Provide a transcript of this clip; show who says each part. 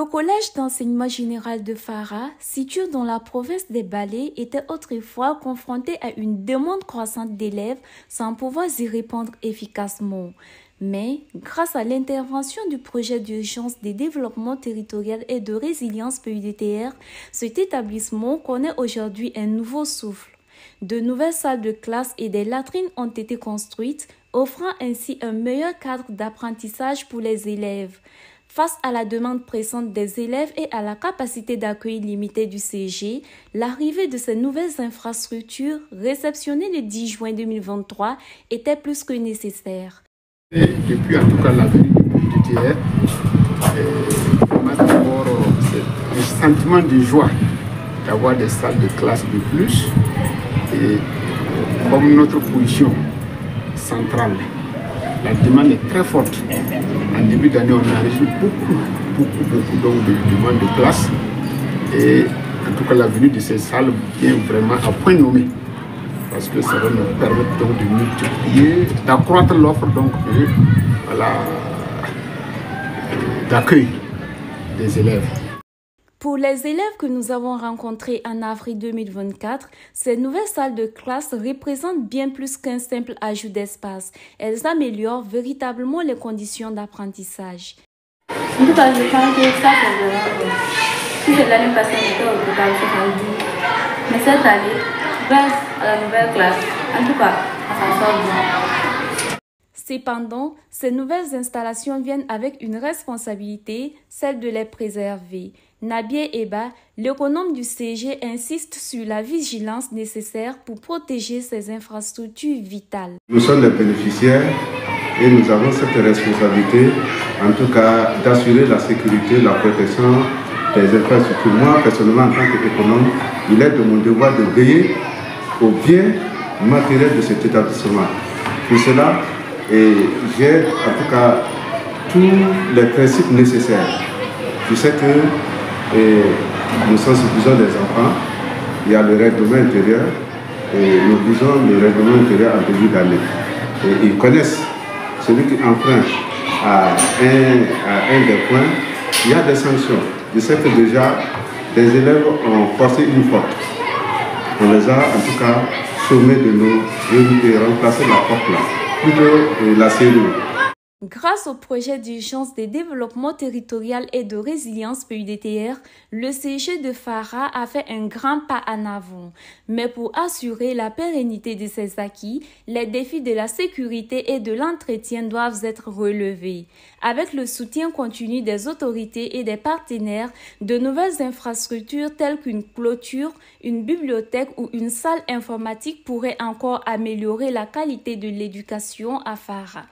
Speaker 1: Le collège d'enseignement général de Fara, situé dans la province des Balais, était autrefois confronté à une demande croissante d'élèves sans pouvoir y répondre efficacement. Mais, grâce à l'intervention du projet d'urgence de développement territorial et de résilience PUDTR, cet établissement connaît aujourd'hui un nouveau souffle. De nouvelles salles de classe et des latrines ont été construites, offrant ainsi un meilleur cadre d'apprentissage pour les élèves. Face à la demande pressante des élèves et à la capacité d'accueil limitée du CG, l'arrivée de ces nouvelles infrastructures, réceptionnées le 10 juin 2023, était plus que nécessaire.
Speaker 2: Et depuis en tout cas la venue du PUDTR, d'abord c'est un sentiment de joie d'avoir des salles de classe de plus et comme notre position centrale, la demande est très forte. En début d'année, on a reçu beaucoup donc, de demandes de classe et en tout cas la venue de ces salles vient vraiment à point nommé parce que ça va nous permettre donc de multiplier, d'accroître l'offre donc d'accueil des élèves.
Speaker 1: Pour les élèves que nous avons rencontrés en avril 2024, ces nouvelles salles de classe représentent bien plus qu'un simple ajout d'espace. Elles améliorent véritablement les conditions d'apprentissage.
Speaker 3: En tout cas, je pense que ça, c'est vraiment. Si c'est l'année passée, on était au total 70. Mais cette année, grâce à la nouvelle classe, en tout cas, ça s'en sort bien.
Speaker 1: Cependant, ces nouvelles installations viennent avec une responsabilité, celle de les préserver. Nabié Eba, l'économe du CG, insiste sur la vigilance nécessaire pour protéger ces infrastructures vitales.
Speaker 4: Nous sommes les bénéficiaires et nous avons cette responsabilité, en tout cas, d'assurer la sécurité, la protection des infrastructures. Moi, personnellement, en tant qu'économe, il est de mon devoir de veiller au bien matériel de cet établissement. Pour cela, j'ai en tout cas tous les principes nécessaires. Je sais que nous sensibilisons les enfants, il y a le règlement intérieur, et nous disons le règlement intérieur en début d'année. Et ils connaissent celui qui enfreint à un des points, il y a des sanctions. Je sais que déjà, des élèves ont forcé une faute. On les a en tout cas sommés de nous de remplacer la porte là, plutôt la serrure.
Speaker 1: Grâce au projet d'urgence de développement territorial et de résilience PUDTR, le CG de Fara a fait un grand pas en avant. Mais pour assurer la pérennité de ces acquis, les défis de la sécurité et de l'entretien doivent être relevés. Avec le soutien continu des autorités et des partenaires, de nouvelles infrastructures telles qu'une clôture, une bibliothèque ou une salle informatique pourraient encore améliorer la qualité de l'éducation à Fara.